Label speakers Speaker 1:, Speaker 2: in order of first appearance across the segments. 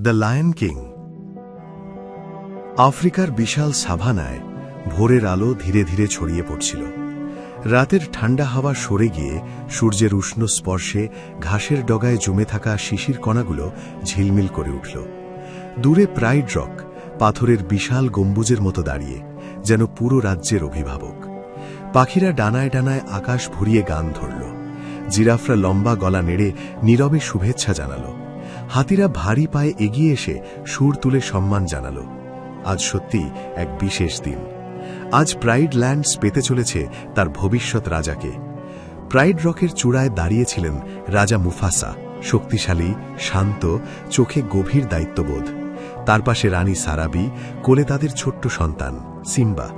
Speaker 1: The lion king. আফ্রিকার বিশাল সাভানায় ভোরের আলো ধীরে ধীরে ছড়িয়ে পড়ছিল। রাতের ঠান্ডা হাওয়া সরে গিয়ে সূর্যের উষ্ণ স্পর্শে ঘাসের ডগায় জমে থাকা শিশির কণাগুলো ঝিলমিল করে উঠল। দূরে প্রাইড রক পাথরের বিশাল গম্বুজের মতো দাঁড়িয়ে, যেন পুরো রাজ্যের অভিভাবক। পাখিরা ডানায় ডানায় আকাশ ভরিয়ে গান ধরল। জিরাফরা লম্বা গলা নেড়ে নীরবে শুভেচ্ছা জানাল। হাতিরা ভারী পায়ে এগিয়ে এসে সুর তুলে সম্মান জানাল। আজ সত্যি এক বিশেষ দিন। আজ প্রাইড ল্যান্ডস পেতে চলেছে তার ভবিষ্যৎ রাজাকে। প্রাইড রকের চূড়ায় দাঁড়িয়েছিলেন রাজা মুফাসা, শক্তিশালী, শান্ত, চোখে গভীর দায়িত্ববোধ। তার পাশে রানী সারাবি, কোলে তাদের ছোট্ট সন্তান সিম্বা।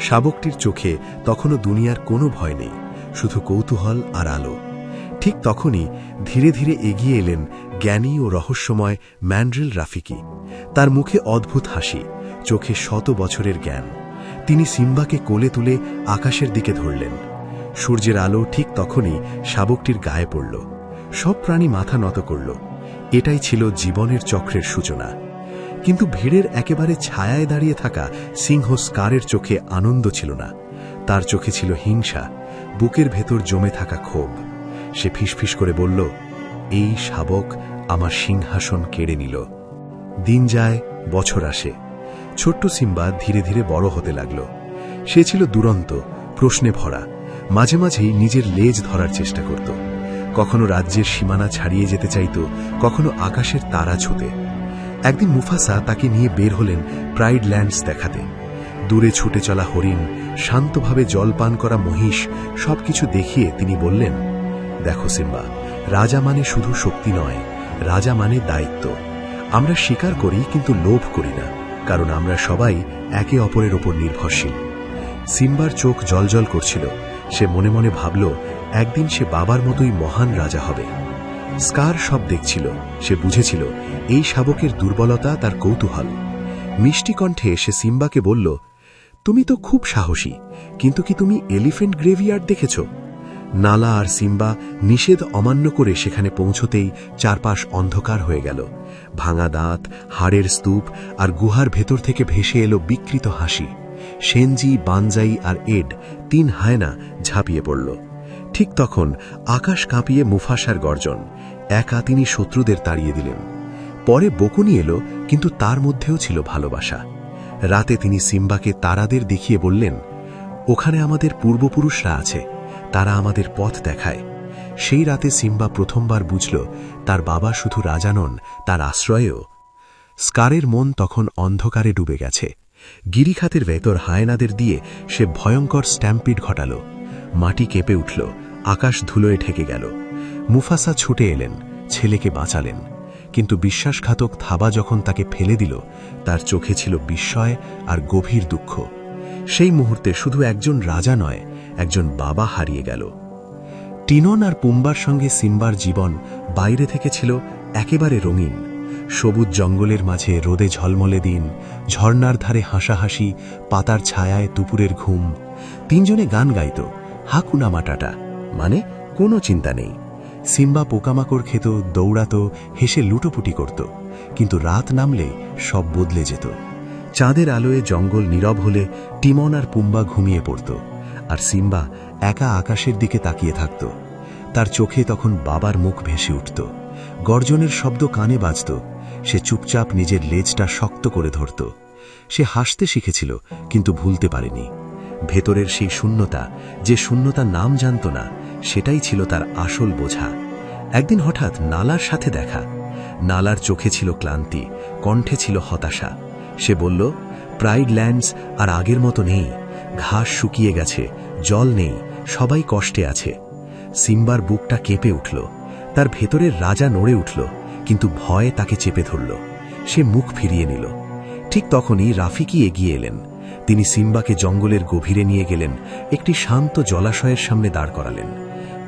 Speaker 1: শাবকটির চোখে তখনও দুনিয়ার কোনো ভয় নেই, শুধু কৌতূহল আর আলো। ঠিক তখনই ধীরে ধীরে এগিয়ে এলেন জ্ঞানী ও রহস্যময় ম্যান্ড্রিল রাফিকি। তার মুখে অদ্ভুত হাসি, চোখে 100 বছরের জ্ঞান। তিনি সিম্বাকে কোলে তুলে আকাশের দিকে ধরলেন। সূর্যের আলো ঠিক তখনই শাবকটির গায়ে পড়ল। সব প্রাণী মাথা নত করল। এটাই ছিল জীবনের চক্রের সূচনা। কিন্তু ভিড়ের একেবারে ছায়ায় দাঁড়িয়ে থাকা সিংহ স্কারের চোখে আনন্দ ছিল না। তার চোখে ছিল হিংসা, বুকের ভেতর জমে থাকা ক্ষোভ। সে ফিসফিস করে বলল, এই শাবক আমার সিংহাসন কেড়ে নিল। দিন যায়, বছর আসে। ছোট্ট সিম্বা ধীরে ধীরে বড় হতে লাগল। সে ছিল দুরন্ত, প্রশ্নে ভরা। মাঝে মাঝেই নিজের লেজ ধরার চেষ্টা করত। কখনো রাজ্যের সীমানা ছাড়িয়ে যেতে চাইত, কখনো আকাশের তারা ছুঁতে। একদিন মুফাসা তাকে নিয়ে বের হলেন প্রাইড ল্যান্ডস দেখাতে। দূরে ছুটে চলা হরিণ, শান্তভাবে জল পান করা মহিষ, সবকিছু দেখিয়ে তিনি বললেন, দেখো সিম্বা, রাজা মানে শুধু শক্তি নয়, রাজা মানে দায়িত্ব। আমরা স্বীকার করি কিন্তু লোভ করি না, কারণ আমরা সবাই একে অপরের ওপর নির্ভরশীল। সিম্বার চোখ জলজল করছিল। সে মনে মনে ভাবল, একদিন সে বাবার মতোই মহান রাজা হবে। স্কার সব দেখছিল। সে বুঝেছিল এই শাবকের দুর্বলতা তার কৌতূহল। মিষ্টি কণ্ঠে সে সিম্বাকে বলল, তুমি তো খুব সাহসী, কিন্তু কি তুমি এলিফ্যান্ট গ্রেভিয়ার্ড দেখেছ? নালা আর সিম্বা নিষেধ অমান্য করে সেখানে পৌঁছতেই চারপাশ অন্ধকার হয়ে গেল। ভাঙা দাঁত, হাড়ের স্তূপ আর গুহার ভেতর থেকে ভেসে এলো বিকৃত হাসি। সেনজি, বানজাই আর এড, 3 হায়না ঝাঁপিয়ে পড়ল। ঠিক তখন আকাশ কাঁপিয়ে মুফাসার গর্জন। একা তিনি শত্রুদের তাড়িয়ে দিলেন। পরে বকুনি এলো, কিন্তু তার মধ্যেও ছিল ভালোবাসা। রাতে তিনি সিম্বাকে তারাদের দেখিয়ে বললেন, ওখানে আমাদের পূর্বপুরুষরা আছে, তারা আমাদের পথ দেখায়। সেই রাতে সিম্বা প্রথমবার বুঝল তার বাবা শুধু রাজা নন, তার আশ্রয়েও। স্কারের মন তখন অন্ধকারে ডুবে গেছে। গিরিখাতের ভেতর হায়নাদের দিয়ে সে ভয়ঙ্কর স্ট্যাম্পিড ঘটাল। মাটি কেঁপে উঠল, আকাশ ধুলোয় ঢেকে গেল। মুফাসা ছুটে এলেন, ছেলেকে বাঁচালেন। কিন্তু বিশ্বাসঘাতক থাবা যখন তাকে ফেলে দিল, তার চোখে ছিল বিস্ময় আর গভীর দুঃখ। সেই মুহূর্তে শুধু একজন রাজা নয়, একজন বাবা হারিয়ে গেল। টিনন আর পুম্বার সঙ্গে সিম্বার জীবন বাইরে থেকে ছিল একেবারে রঙিন। সবুজ জঙ্গলের মাঝে রোদে ঝলমলে দিন, ঝর্ণার ধারে হাসাহাসি, পাতার ছায়ায় দুপুরের ঘুম। 3 জনে গান গাইত, হাকুনা মাটাটা, মানে কোনো চিন্তা নেই। সিম্বা পোকামাকড় খেত, দৌড়াত, হেসে লুটোপুটি করত। কিন্তু রাত নামলে সব বদলে যেত। চাঁদের আলোয় জঙ্গল নীরব হলে টিমন আর পুম্বা ঘুমিয়ে পড়ত, আর সিম্বা একা আকাশের দিকে তাকিয়ে থাকত। তার চোখে তখন বাবার মুখ ভেসে উঠত। গর্জনের শব্দ কানে বাজত। সে চুপচাপ নিজের লেজটা শক্ত করে ধরত। সে হাসতে শিখেছিল, কিন্তু ভুলতে পারেনি। ভেতরের সেই শূন্যতা, যে শূন্যতার নাম জানত না, সেটাই ছিল তার আসল বোঝা। একদিন হঠাৎ নালার সাথে দেখা। নালার চোখে ছিল ক্লান্তি, কণ্ঠে ছিল হতাশা। সে বলল, প্রাইড ল্যান্ডস আর আগের মতো নেই। ঘাস শুকিয়ে গেছে, জল নেই, সবাই কষ্টে আছে। সিম্বার বুকটা কেঁপে উঠল। তার ভেতরের রাজা নড়ে উঠল, কিন্তু ভয় তাকে চেপে ধরল। সে মুখ ফিরিয়ে নিল। ঠিক তখনই রাফিকি এগিয়ে এলেন। তিনি সিম্বাকে জঙ্গলের গভীরে নিয়ে গেলেন, একটি শান্ত জলাশয়ের সামনে দাঁড় করালেন।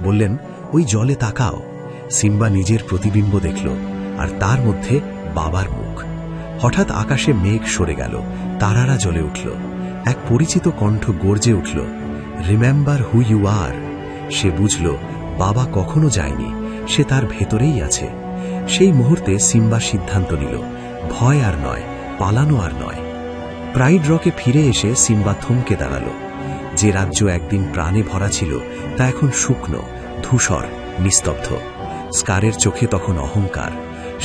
Speaker 1: বললেন, ওই জলে তাকাও। সিম্বা নিজের প্রতিবিম্ব দেখল, আর তার মধ্যে বাবার মুখ। হঠাৎ আকাশে মেঘ সরে গেল, তারারা জ্বলে উঠল। এক পরিচিত কণ্ঠ গর্জে উঠল, রিমেম্বার হু ইউ আর। সে বুঝল বাবা কখনো যায়নি, সে তার ভেতরেই আছে।
Speaker 2: সেই মুহূর্তে সিম্বা সিদ্ধান্ত নিল, ভয় আর নয়, পালানো আর নয়। প্রাইড রকে ফিরে এসে সিম্বা থমকে দাঁড়াল। যে রাজ্য একদিন প্রাণে ভরা ছিল তা এখন শুকনো, ধূসর, নিস্তব্ধ। স্কারের চোখে তখন অহংকার।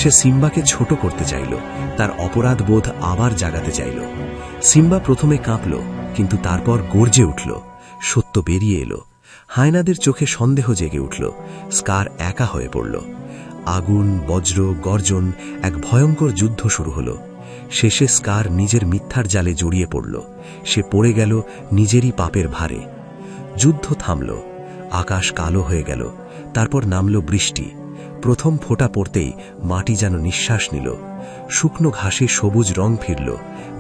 Speaker 2: সে সিম্বাকে ছোট করতে চাইল, তার অপরাধ বোধ আবার জাগাতে চাইল। সিম্বা প্রথমে কাঁপল, কিন্তু তারপর গর্জে উঠল। সত্য বেরিয়ে এলো। হায়নাদের চোখে সন্দেহ জেগে উঠল। স্কার একা হয়ে পড়ল। আগুন, বজ্র, গর্জন, এক ভয়ঙ্কর যুদ্ধ শুরু হল। শেষে স্কার নিজের মিথ্যার জালে জড়িয়ে পড়ল। সে পড়ে গেল নিজেরই পাপের ভারে। যুদ্ধ থামল। আকাশ কালো হয়ে গেল। তারপর নামল বৃষ্টি। প্রথম ফোঁটা পড়তেই মাটি যেন নিঃশ্বাস নিল। শুকনো ঘাসে সবুজ রং ফিরল।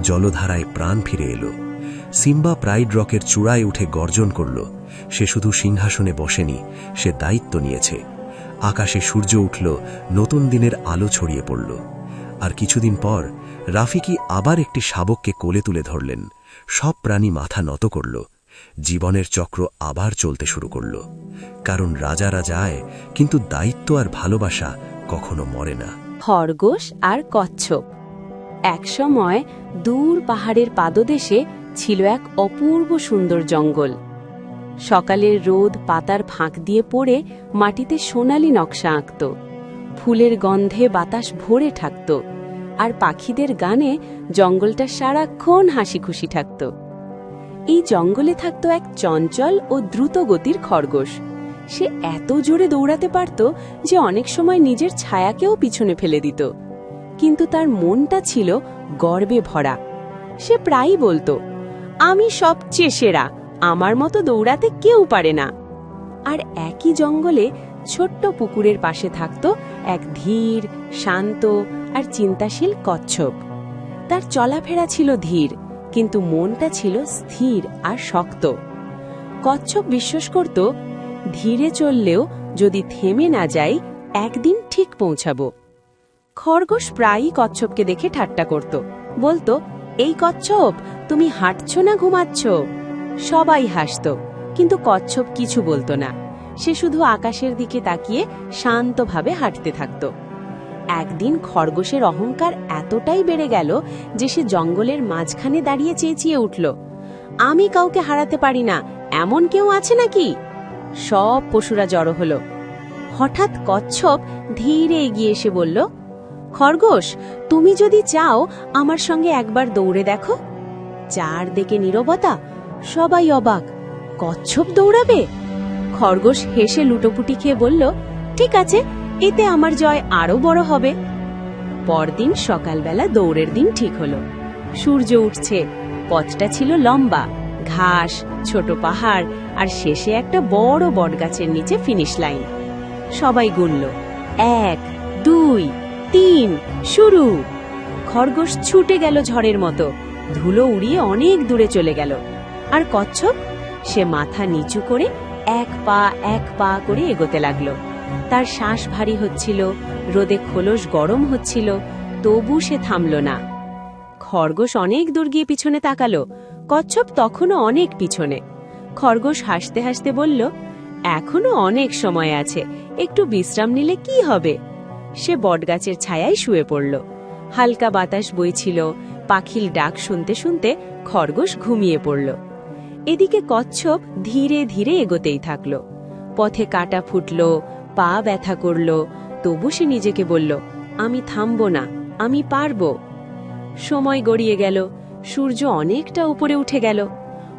Speaker 2: জলধারায় প্রাণ ফিরে এলো। সিম্বা প্রাইড রকের চূড়ায় উঠে গর্জন করল। সে শুধু সিংহাসনে বসেনি, সে দায়িত্ব নিয়েছে। আকাশে সূর্য উঠল, নতুন দিনের আলো ছড়িয়ে পড়ল। আর কিছুদিন পর রাফিকি আবার একটি শাবককে কোলে তুলে ধরলেন। সব প্রাণী মাথা নত করল। জীবনের চক্র আবার চলতে শুরু করল। কারণ রাজারা যায়, কিন্তু দায়িত্ব আর ভালোবাসা কখনো মরে না।
Speaker 3: খরগোশ আর কচ্ছপ। একসময় দূর পাহাড়ের পাদদেশে ছিল এক অপূর্ব সুন্দর জঙ্গল। সকালের রোদ পাতার ফাঁক দিয়ে পড়ে মাটিতে সোনালি নকশা আঁকত। ফুলের গন্ধে বাতাস ভরে থাকত, আর পাখিদের গানে জঙ্গলটা সারাক্ষণ হাসি খুশি থাকত। এই জঙ্গলে থাকত এক চঞ্চল ও দ্রুত গতির খরগোশ। সে এত জোরে দৌড়াতে পারত যে অনেক সময় নিজের ছায়াকেও পিছনে ফেলে দিত। কিন্তু তার মনটা ছিল গর্বে ভরা। সে প্রায়ই বলতো, আমি সবচেয়ে সেরা, আমার মতো দৌড়াতে কেউ পারে না। আর একই জঙ্গলে ছোট্ট পুকুরের পাশে থাকত এক ধীর, শান্ত আর চিন্তাশীল কচ্ছপ। তার চলাফেরা ছিল ধীর, কিন্তু মনটা ছিল স্থির আর শক্ত। কচ্ছপ বিশ্বাস করত, ধীরে চললেও যদি থেমে না যাই, একদিন ঠিক পৌঁছাবো। খরগোশ প্রায়ই কচ্ছপকে দেখে ঠাট্টা করত, বলতো, এই কচ্ছপ, তুমি হাঁটছ না ঘুমাচ্ছ? সবাই হাসত, কিন্তু কচ্ছপ কিছু বলতো না। সে শুধু আকাশের দিকে তাকিয়ে শান্তভাবে হাঁটতে থাকত। একদিন খরগোশের অহংকার এতটাই বেড়ে গেল যে সে জঙ্গলের মাঝখানে দাঁড়িয়ে চেঁচিয়ে উঠল, আমি কাউকে হারাতে পারি না, এমন কেউ আছে নাকি? সব পশুরা জড়ো হলো। হঠাৎ কচ্ছপ ধীরে এগিয়ে এসে বলল, খরগোশ, তুমি যদি চাও আমার সঙ্গে একবার দৌড়ে দেখো। চারদিকে নীরবতা, সবাই অবাক। কচ্ছপ দৌড়াবে? খরগোশ হেসে লুটোপুটি খেয়ে বলল, ঠিক আছে, এতে আমার জয় আরো বড় হবে। পরদিন সকালবেলা দৌড়ের দিন ঠিক হলো। সূর্য উঠছে, পথটা ছিল লম্বা, ঘাস, ছোট পাহাড়, আর শেষে একটা বড় বটগাছের নিচে ফিনিশ লাইন। সবাই গুনল, 1, 2, 3, শুরু। খরগোশ ছুটে গেল ঝড়ের মতো, ধুলো উড়িয়ে অনেক দূরে চলে গেল। আর কচ্ছপ, সে মাথা নিচু করে এক পা করে এগোতে লাগলো। তার শ্বাস ভারী হচ্ছিল, রোদে খোলস গরম হচ্ছিল, তবু সে থামল না। খরগোশ অনেক দূর গিয়ে পিছনে তাকালো, কচ্ছপ তখনও অনেক পিছনে। খরগোশ হাসতে হাসতে বলল, এখনো অনেক সময় আছে, একটু বিশ্রাম নিলে কি হবে? সে বটগাছের ছায়ায় শুয়ে পড়ল। হালকা বাতাস বইছিল, পাখির ডাক শুনতে শুনতে খরগোশ ঘুমিয়ে পড়ল। এদিকে কচ্ছপ ধীরে ধীরে এগোতেই থাকল। পথে কাঁটা ফুটল, পা ব্যথা করল, তবু সে নিজেকে বলল, আমি থামব না, আমি পারব। সময় গড়িয়ে গেল, সূর্য অনেকটা উপরে উঠে গেল।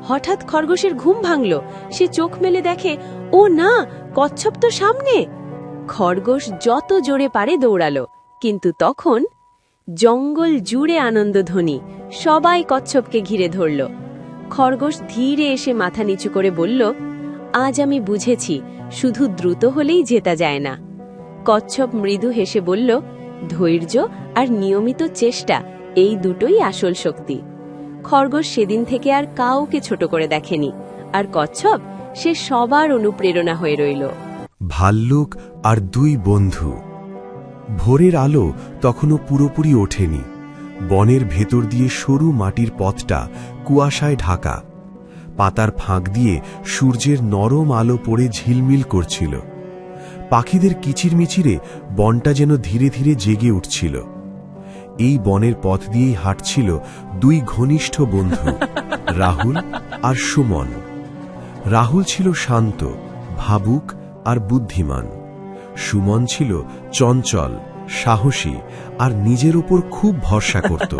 Speaker 3: হঠাৎ খরগোশের ঘুম ভাঙল। সে চোখ মেলে দেখে, ও না, কচ্ছপ তো সামনে। খরগোশ যত জোরে পারে দৌড়ালো, কিন্তু তখন জঙ্গল জুড়ে আনন্দধ্বনি, সবাই কচ্ছপকে ঘিরে ধরল। খরগোশ ধীরে এসে মাথা নিচু করে বলল, আজ আমি বুঝেছি, শুধু দ্রুত হলেই জেতা যায় না। কচ্ছপ মৃদু হেসে বলল, ধৈর্য আর নিয়মিত চেষ্টা, এই দুটোই আসল শক্তি। খরগোশ সেদিন থেকে আর কাউকে ছোট করে দেখেনি, আর কচ্ছপ, সে সবার অনুপ্রেরণা হয়ে রইল।
Speaker 1: ভাল্লুক আর 2 বন্ধু। ভোরের আলো তখনও পুরোপুরি ওঠেনি। বনের ভেতর দিয়ে সরু মাটির পথটা কুয়াশায় ঢাকা। পাতার ফাঁক দিয়ে সূর্যের নরম আলো পড়ে ঝিলমিল করছিল। পাখিদের কিচিরমিচিরে বনটা যেন ধীরে ধীরে জেগে উঠছিল। এই বনের পথ দিয়েই হাঁটছিল দুই ঘনিষ্ঠ বন্ধু, রাহুল আর সুমন। রাহুল ছিল শান্ত, ভাবুক আর বুদ্ধিমান। সুমন ছিল চঞ্চল, সাহসী আর নিজের উপর খুব ভরসা করত।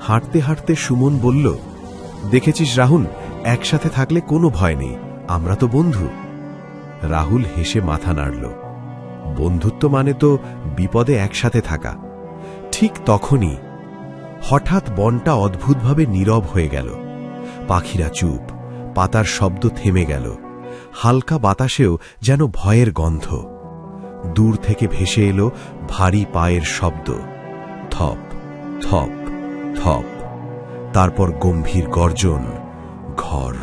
Speaker 1: হাঁটতে হাঁটতে সুমন বলল, দেখেছিস রাহুল, একসাথে থাকলে কোনো ভয় নেই, আমরা তো বন্ধু। রাহুল হেসে মাথা নাড়ল। বন্ধুত্ব মানে তো বিপদে একসাথে থাকা। ঠিক তখনই হঠাৎ বনটা অদ্ভুতভাবে নীরব হয়ে গেল। পাখিরা চুপ, পাতার শব্দ থেমে গেল। হালকা বাতাসেও যেন ভয়ের গন্ধ। দূর থেকে ভেসে এলো ভারী পায়ের শব্দ, থপ থপ থপ, তারপর গম্ভীর গর্জন, ঘর।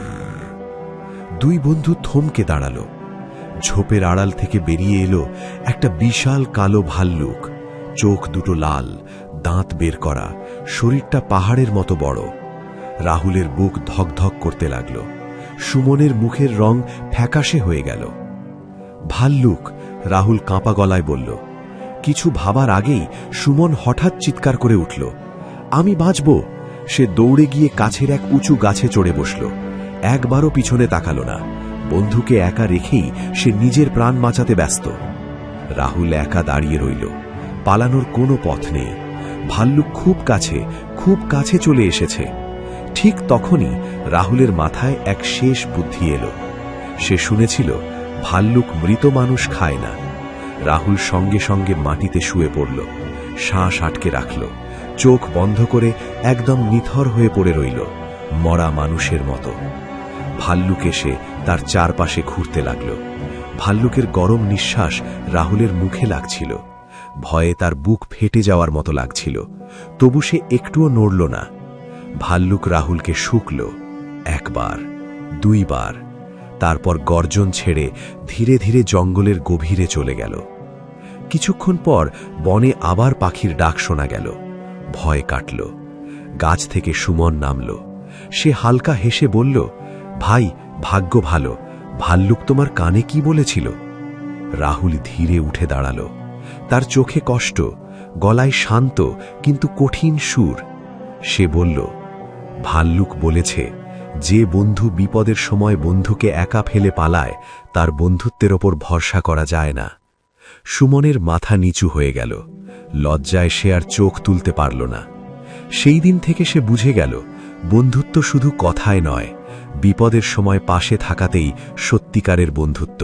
Speaker 1: দুই বন্ধু থমকে দাঁড়াল। ঝোপের আড়াল থেকে বেরিয়ে এলো একটা বিশাল কালো ভাল্লুক। চোখ দুটো লাল, দাঁত বের করা, শরীরটা পাহাড়ের মতো বড়। রাহুলের বুক ধকধক করতে লাগল। সুমনের মুখের রং ফ্যাকাশে হয়ে গেল। ভাল্লুক, রাহুল কাঁপা গলায় বলল। কিছু ভাবার আগেই সুমন হঠাৎ চিৎকার করে উঠল, আমি বাঁচব! সে দৌড়ে গিয়ে কাছের এক উঁচু গাছে চড়ে বসল। একবারও পিছনে তাকাল না। বন্ধুকে একা রেখেই সে নিজের প্রাণ বাঁচাতে ব্যস্ত। রাহুল একা দাঁড়িয়ে রইল। পালানোর কোনো পথ নেই। ভাল্লুক খুব কাছে চলে এসেছে। ঠিক তখনই রাহুলের মাথায় এক শেষ বুদ্ধি এলো। সে শুনেছিল ভাল্লুক মৃত মানুষ খায় না। রাহুল সঙ্গে সঙ্গে মাটিতে শুয়ে পড়ল, শ্বাস আটকে রাখল, চোখ বন্ধ করে একদম নিথর হয়ে পড়ে রইল, মরা মানুষের মতো। ভাল্লুক এসে তার চারপাশে ঘুরতে লাগল। ভাল্লুকের গরম নিঃশ্বাস রাহুলের মুখে লাগছিল। ভয়ে তার বুক ফেটে যাওয়ার মতো লাগছিল, তবু সে একটুও নড়ল না। ভাল্লুক রাহুলকে শুকল, একবার, দুইবার, তারপর গর্জন ছেড়ে ধীরে ধীরে জঙ্গলের গভীরে চলে গেল। কিছুক্ষণ পর বনে আবার পাখির ডাক শোনা গেল। ভয় কাটল। গাছ থেকে সুমন নামল। সে হালকা হেসে বলল, ভাই, ভাগ্য ভালো, ভাল্লুক তোমার কানে কি বলেছিল? রাহুল ধীরে উঠে দাঁড়াল। তার চোখে কষ্ট, গলায় শান্ত কিন্তু কঠিন সুর। সে বলল, ভাল্লুক বলেছে, যে বন্ধু বিপদের সময় বন্ধুকে একা ফেলে পালায়, তার বন্ধুত্বের ওপর ভরসা করা যায় না। সুমনের মাথা নিচু হয়ে গেল। লজ্জায় সে আর চোখ তুলতে পারল না। সেই দিন থেকে সে বুঝে গেল, বন্ধুত্ব শুধু কথায় নয়, বিপদের সময় পাশে থাকাতেই সত্যিকারের বন্ধুত্ব।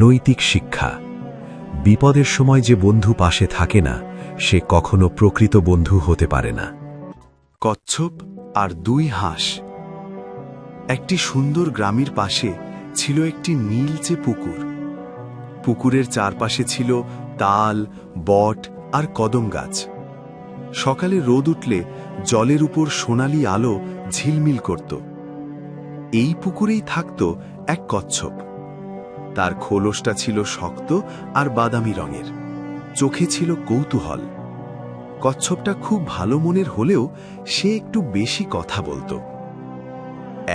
Speaker 1: নৈতিক শিক্ষা: বিপদের সময় যে বন্ধু পাশে থাকে না, সে কখনো প্রকৃত বন্ধু হতে পারে না।
Speaker 4: কচ্ছপ আর দুই হাঁস। একটি সুন্দর গ্রামের পাশে ছিল একটি নীলচে পুকুর। পুকুরের চারপাশে ছিল তাল, বট আর কদম গাছ। সকালে রোদ উঠলে জলের উপর সোনালি আলো ঝিলমিল করত। এই পুকুরেই থাকত এক কচ্ছপ। তার খোলসটা ছিল শক্ত আর বাদামি রঙের, চোখে ছিল কৌতূহল। কচ্ছপটা খুব ভালো মনের হলেও সে একটু বেশি কথা বলতো।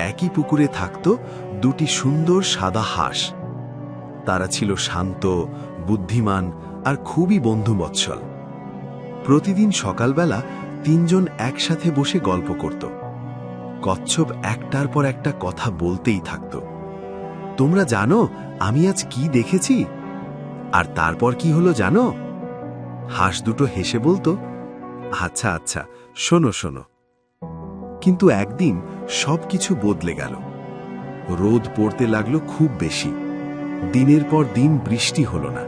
Speaker 4: একই পুকুরে থাকত দুটি সুন্দর সাদা হাঁস। তারা ছিল শান্ত, বুদ্ধিমান আর খুবই বন্ধুবৎসল। প্রতিদিন সকালবেলা তিনজন একসাথে বসে গল্প করত। কচ্ছপ একটার পর একটা কথা বলতেই থাকত। তোমরা জানো আমি আজ কি দেখেছি? আর তারপর কি হলো জানো? হাঁস দুটো হেসে বলতো, আচ্ছা আচ্ছা, শোনো শোনো। কিন্তু একদিন সবকিছু বদলে গেল। রোদ পড়তে লাগলো খুব বেশি। দিনের পর দিন বৃষ্টি হলো না।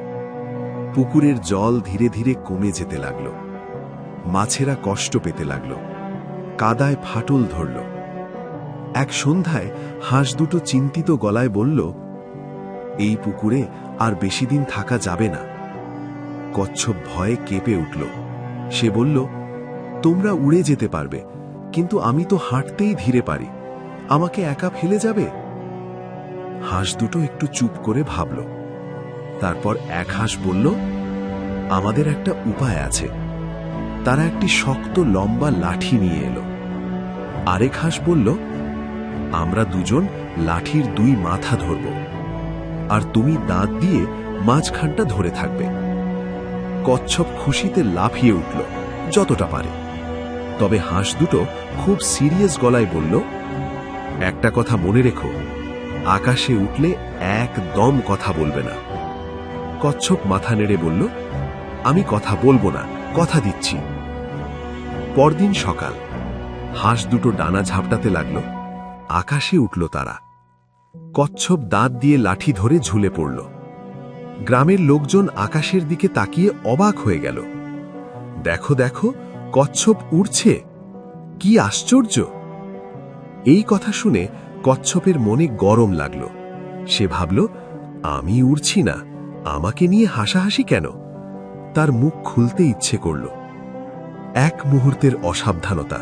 Speaker 4: পুকুরের জল ধীরে ধীরে কমে যেতে লাগলো। মাছেরা কষ্ট পেতে লাগলো। কাদায় ফাটল ধরল। এক সন্ধ্যায় হাঁস দুটো চিন্তিত গলায় বলল, এই পুকুরে আর বেশি দিন থাকা যাবে না। কচ্ছপ ভয়ে কেঁপে উঠল। সে বলল, তোমরা উড়ে যেতে পারবে, কিন্তু আমি তো হাঁটতেই ধীরে পারি। আমাকে একা ফেলে যাবে? হাঁস দুটো একটু চুপ করে ভাবল। তারপর এক হাঁস বলল, আমাদের একটা উপায় আছে। তারা একটি শক্ত লম্বা লাঠি নিয়ে এলো। আরেক হাঁস বলল, আমরা দুজন লাঠির দুই মাথা ধরব।
Speaker 2: আর তুমি দাঁত দিয়ে মাঝখানটা ধরে থাকবে। কচ্ছপ খুশিতে লাফিয়ে উঠল যতটা পারে। তবে হাঁস দুটো খুব সিরিয়াস গলায় বলল, একটা কথা মনে রেখো, আকাশে উঠলে একদম কথা বলবে না। কচ্ছপ মাথা নেড়ে বলল, আমি কথা বলবো না, কথা দিচ্ছি। পরদিন সকাল, হাঁস দুটো ডানা ঝাপটাতে লাগলো, আকাশে উঠল তারা। কচ্ছপ দাঁত দিয়ে লাঠি ধরে ঝুলে পড়ল। গ্রামের লোকজন আকাশের দিকে তাকিয়ে অবাক হয়ে গেল। দেখো দেখো, কচ্ছপ উড়ছে, কি আশ্চর্য! এই কথা শুনে কচ্ছপের মনে গরম লাগল। সে ভাবল, আমি উড়ছি না, আমাকে নিয়ে হাসাহাসি কেন? তার মুখ খুলতে ইচ্ছে করল। এক মুহূর্তের অসাবধানতা,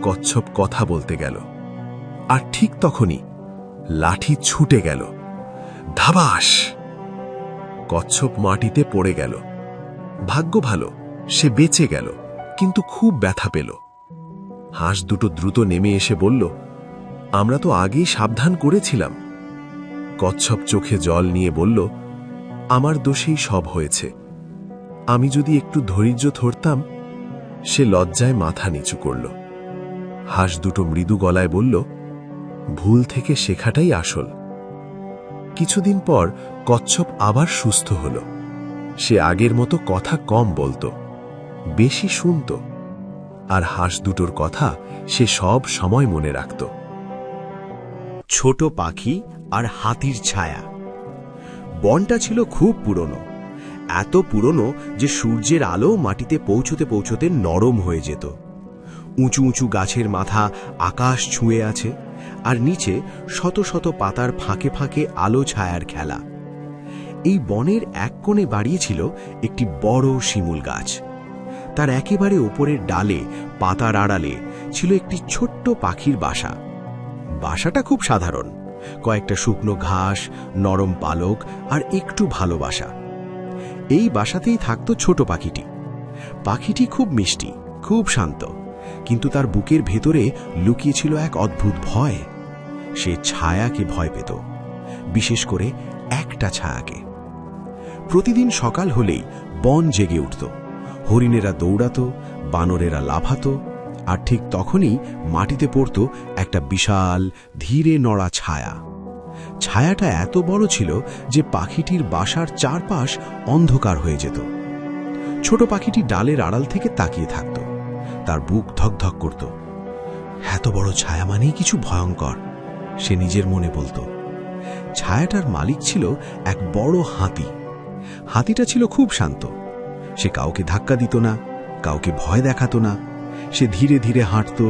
Speaker 2: কচ্ছপ কথা বলতে গেল। আর ঠিক তখনই লাঠি ছুটে গেল। ধাবাস! কচ্ছপ মাটিতে পড়ে গেল। ভাগ্য ভালো, সে বেঁচে গেল, কিন্তু খুব ব্যথা পেল। হাঁস দুটো দ্রুত নেমে এসে বলল, আমরা তো আগেই সাবধান করেছিলাম। কচ্ছপ চোখে জল নিয়ে বলল, আমার দোষেই সব হয়েছে, আমি যদি একটু ধৈর্য ধরতাম। সে লজ্জায় মাথা নিচু করল। হাঁস দুটো মৃদু গলায় বলল, ভুল থেকে শেখাটাই আসল। কিছুদিন পর কচ্ছপ আবার সুস্থ হল। সে আগের মতো কথা কম বলতো, বেশি শুনত, আর হাঁস দুটোর কথা সে সব সময় মনে রাখত।
Speaker 1: ছোট পাখি আর হাতির ছায়া। বনটা ছিল খুব পুরনো, এত পুরনো যে সূর্যের আলো মাটিতে পৌঁছতে পৌঁছতে নরম হয়ে যেত। উঁচু উঁচু গাছের মাথা আকাশ ছুঁয়ে আছে, আর নিচে শত শত পাতার ফাঁকে ফাঁকে আলো ছায়ার খেলা। এই বনের এক কোণে বাড়িয়েছিল একটি বড় শিমুল গাছ। তার একেবারে ওপরের ডালে পাতার আড়ালে ছিল একটি ছোট্ট পাখির বাসা। বাসাটা খুব সাধারণ, কয়েকটা শুকনো ঘাস, নরম পালক আর একটু ভালোবাসা। এই বাসাতেই থাকত ছোট পাখিটি। পাখিটি খুব মিষ্টি, খুব শান্ত, কিন্তু তার বুকের ভেতরে লুকিয়ে ছিল এক অদ্ভুত ভয়। সে ছায়াকে ভয় পেত, বিশেষ করে একটা ছায়াকে। প্রতিদিন সকাল হলেই বন জেগে উঠত, হরিণেরা দৌড়াত, বানরেরা লাফাত, আর ঠিক তখনই মাটিতে পড়ত একটা বিশাল ধীরে নড়া ছায়া। ছায়াটা এত বড় ছিল যে পাখিটির বাসার চারপাশ অন্ধকার হয়ে যেত। ছোট পাখিটি ডালের আড়াল থেকে তাকিয়ে থাকত, তার বুক ধকধক করত। এত বড় ছায়া মানেই কিছু ভয়ঙ্কর, সে নিজের মনে বলত। ছায়াটার মালিক ছিল এক বড় হাতি। হাতিটা ছিল খুব শান্ত, সে কাউকে ধাক্কা দিত না, কাউকে ভয় দেখাতো না। সে ধীরে ধীরে হাঁটত,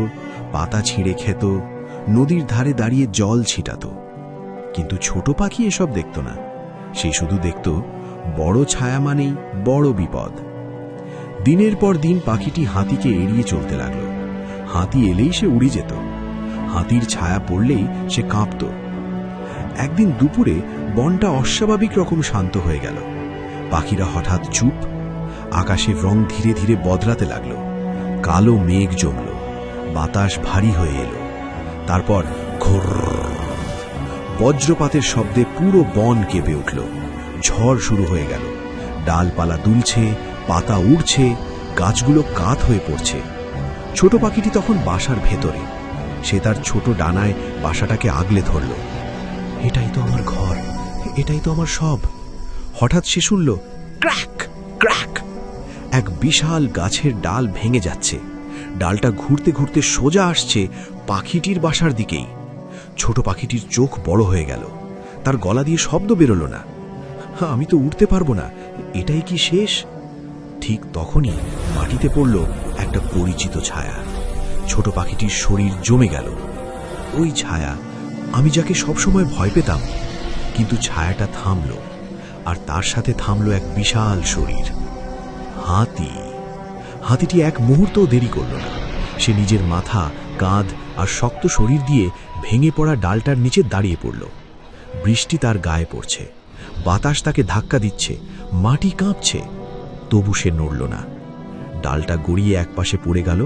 Speaker 1: পাতা ছিঁড়ে খেত, নদীর ধারে দাঁড়িয়ে জল ছিটাত। কিন্তু ছোট পাখি এসব দেখত না, সে শুধু দেখত বড় ছায়া মানেই বড় বিপদ। দিনের পর দিন পাখিটি হাতিকে এড়িয়ে চলতে লাগল। হাতি এলেই সে উড়ে যেত, হাতির ছায়া পড়লেই সে কাঁপত। একদিন দুপুরে বনটা অস্বাভাবিক রকম শান্ত হয়ে গেল। পাখিরা হঠাৎ চুপ, আকাশের রং ধীরে ধীরে বদলাতে লাগলো। কালো মেঘ জমল, বাতাস ভারী হয়ে এলো। তারপর ঘোর বজ্রপাতের শব্দে পুরো বন কেঁপে উঠল। ঝড় শুরু হয়ে গেল, ডালপালা দুলছে, পাতা উড়ছে, গাছগুলো কাত হয়ে পড়ছে। ছোট পাখিটি তখন বাসার ভেতরে। সে তার ছোট ডানায় বাসাটাকে আগলে ধরল। এটাই তো আমার ঘর, এটাই তো আমার সব। হঠাৎ সে শুনল ক্র্যাক ক্র্যাক, এক বিশাল গাছের ডাল ভেঙে যাচ্ছে। ডালটা ঘুরতে ঘুরতে সোজা আসছে পাখিটির বাসার দিকেই। ছোট পাখিটির চোখ বড় হয়ে গেল, তার গলা দিয়ে শব্দ বেরোল না। আমি তো উঠতে পারবো না, এটাই কি শেষ? ঠিক তখনই মাটিতে পড়ল একটা পরিচিত ছায়া। ছোট পাখিটির শরীর জমে গেল। ওই ছায়া, আমি যাকে সবসময় ভয় পেতাম। কিন্তু ছায়াটা থামল, আর তার সাথে থামল এক বিশাল শরীর, হাতি। হাতিটি এক মুহূর্তও দেরি করল না। সে নিজের মাথা, কাঁধ আর শক্ত শরীর দিয়ে ভেঙে পড়া ডালটার নিচে দাঁড়িয়ে পড়ল। বৃষ্টি তার গায়ে পড়ছে, বাতাস তাকে ধাক্কা দিচ্ছে, মাটি কাঁপছে, তবু সে নড়ল না। ডালটা গড়িয়ে একপাশে পড়ে গেল,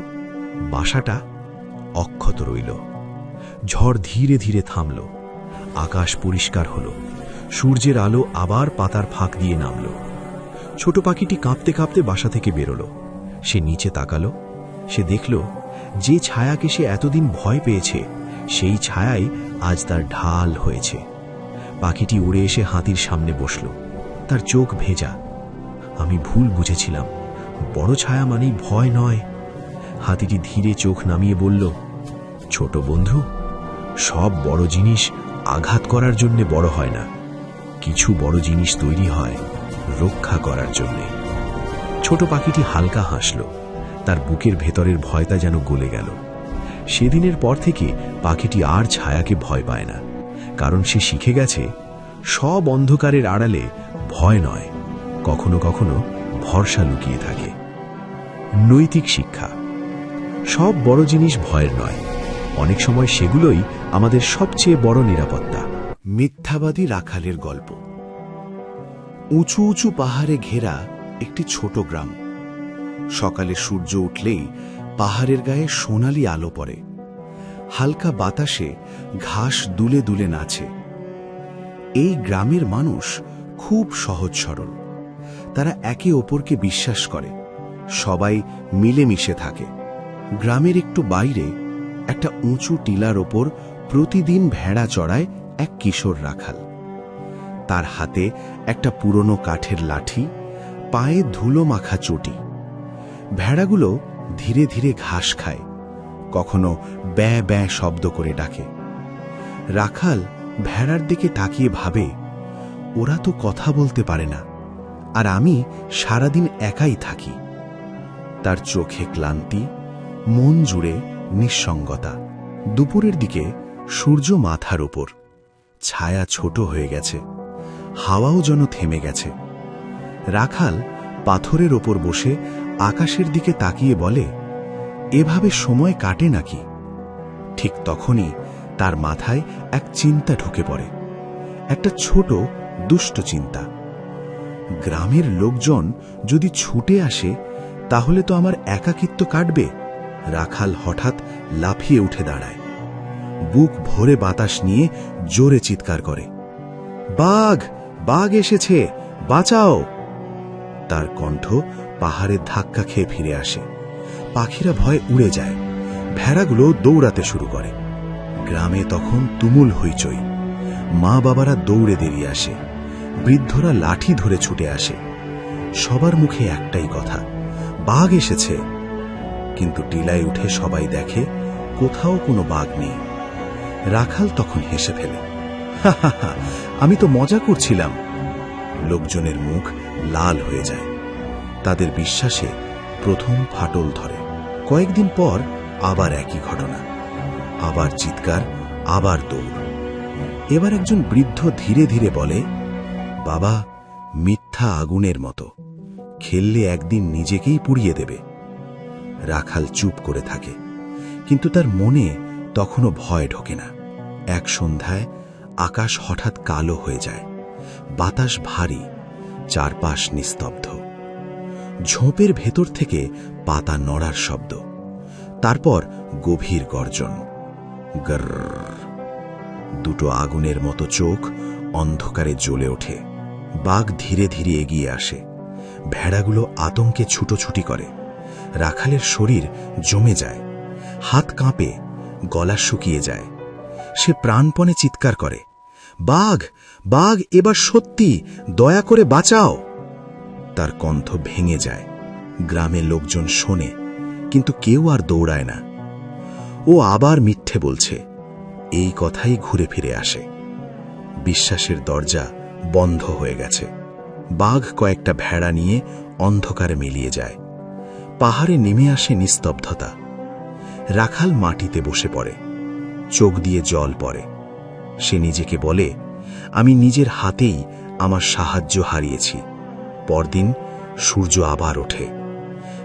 Speaker 1: বাসাটা অক্ষত রইল। ঝড় ধীরে ধীরে থামল, আকাশ পরিষ্কার হল,
Speaker 2: সূর্যের আলো আবার পাতার ফাঁক দিয়ে নামল। ছোট পাখিটি কাঁপতে কাঁপতে বাসা থেকে বেরোল। সে নিচে তাকালো। সে দেখল যে ছায়াকে সে এতদিন ভয় পেয়েছে সেই ছায়াই আজ তার ঢাল হয়েছে। পাখিটি উড়ে এসে হাতির সামনে বসল। তার চোখ ভেজা। আমি ভুল বুঝেছিলাম, বড় ছায়া মানেই ভয় নয়। হাতিটি ধীরে চোখ নামিয়ে বলল, ছোট বন্ধু, সব বড় জিনিস আঘাত করার জন্য বড় হয় না, কিছু বড় জিনিস তৈরি হয় রক্ষা করার জন্য। ছোট পাখিটি হালকা হাসল। তার বুকের ভেতরের ভয়টা যেন গলে গেল। সেদিনের পর থেকে পাখিটি আর ছায়াকে ভয় পায় না, কারণ সে শিখে গেছে সব অন্ধকারের আড়ালে ভয় নয়, কখনো কখনো ভরসা লুকিয়ে থাকে। নৈতিক শিক্ষা। সব বড় জিনিস ভয়ের নয়, অনেক সময় সেগুলোই আমাদের সবচেয়ে বড় নিরাপত্তা।
Speaker 4: মিথ্যাবাদী রাখালের গল্প। উঁচু উঁচু পাহাড়ে ঘেরা একটি ছোট গ্রাম। সকালে সূর্য উঠলেই পাহাড়ের গায়ে সোনালি আলো পড়ে। হালকা বাতাসে ঘাস দুলে দুলে নাচে। এই গ্রামের মানুষ খুব সহজ সরল। তারা একে অপরকে বিশ্বাস করে, সবাই মিলেমিশে থাকে। গ্রামের একটু বাইরে একটা উঁচু টিলার ওপর প্রতিদিন ভেড়া চড়ায় এক কিশোর রাখাল। তার হাতে একটা পুরনো কাঠের লাঠি, পায়ে ধুলো মাখা চটি। ভেড়াগুলো ধীরে ধীরে ঘাস খায়, কখনো ব্যাঁ ব্যাঁ শব্দ করে ডাকে। রাখাল ভেড়ার দিকে তাকিয়ে ভাবে, ওরা তো কথা বলতে পারে না, আর আমি সারাদিন একাই থাকি। তার চোখে ক্লান্তি, মন জুড়ে নিঃসঙ্গতা। দুপুরের দিকে সূর্য মাথার উপর, ছায়া ছোট হয়ে গেছে, হাওয়াও যেন থেমে গেছে। রাখাল পাথরের ওপর বসে আকাশের দিকে তাকিয়ে বলে, এভাবে সময় কাটে নাকি? ঠিক তখনই তার মাথায় এক চিন্তা ঢুকে পড়ে, একটা ছোট দুষ্ট চিন্তা। গ্রামের লোকজন যদি ছুটে আসে তাহলে তো আমার একাকিত্ব কাটবে। রাখাল হঠাৎ লাফিয়ে উঠে দাঁড়ায়, বুক ভরে বাতাস নিয়ে জোরে চিৎকার করে, বাঘ! বাঘ এসেছে, বাঁচাও! তার কণ্ঠ পাহাড়ে ধাক্কা খেয়ে ফিরে আসে। পাখিরা ভয়ে উড়ে যায়, ভেড়াগুলো দৌড়াতে শুরু করে। গ্রামে তখন তুমুল হইচই। মা বাবারা দৌড়ে বেরিয়ে আসে, বৃদ্ধরা লাঠি ধরে ছুটে আসে। সবার মুখে একটাই কথা, বাঘ এসেছে। কিন্তু টিলায় উঠে সবাই দেখে কোথাও কোনো বাঘ নেই। রাখাল তখন হেসে ফেলে, হা হা হা, আমি তো মজা করছিলাম। লোকজনের মুখ লাল হয়ে যায়। তাদের বিশ্বাসে প্রথম ফাটল ধরে। কয়েকদিন পর আবার একই ঘটনা, আবার চিৎকার, আবার দৌড়। এবার একজন বৃদ্ধ ধীরে ধীরে বলে, বাবা, মিথ্যা আগুনের মতো, খেললে একদিন নিজেকেই পুড়িয়ে দেবে। রাখাল চুপ করে থাকে, কিন্তু তার মনে তখনও ভয় ঢোকে না। এক সন্ধ্যায় আকাশ হঠাৎ কালো হয়ে যায়, বাতাস ভারী, চারপাশ নিস্তব্ধ। ঝোপের ভেতর থেকে পাতা নড়ার শব্দ, তারপর গভীর গর্জন, গর্র। দুটো আগুনের মতো চোখ অন্ধকারে জ্বলে ওঠে। বাঘ ধীরে ধীরে এগিয়ে আসে। ভেড়াগুলো আতঙ্কে ছুটোছুটি করে। রাখালের শরীর জমে যায়, হাত কাঁপে, গলা শুকিয়ে যায়। সে প্রাণপণে চিৎকার করে, বাঘ! বাঘ এবার সত্যি, দয়া করে বাঁচাও! তার কণ্ঠ ভেঙে যায়। গ্রামের লোকজন শোনে, কিন্তু কেউ আর দৌড়ায় না। ও আবার মিথ্যে বলছে, এই কথাই ঘুরে ফিরে আসে। বিশ্বাসের দরজা বন্ধ হয়ে গেছে। বাঘ কয়েকটা ভেড়া নিয়ে অন্ধকারে মিলিয়ে যায়। পাহাড়ে নেমে আসে নিস্তব্ধতা। রাখাল মাটিতে বসে পড়ে, চোখ দিয়ে জল পড়ে। সে নিজেকে বলে, আমি নিজের হাতেই আমার সাহায্য হারিয়েছি। পরদিন সূর্য আবার ওঠে,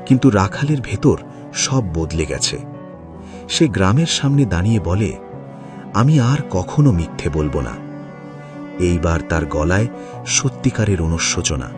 Speaker 4: কিন্তু রাখালের ভেতর সব বদলে গেছে। সে গ্রামের সামনে দাঁড়িয়ে বলে, আমি আর কখনো মিথ্যে বলবো না। এইবার তার গলায় সত্যিকারের অনুশোচনা।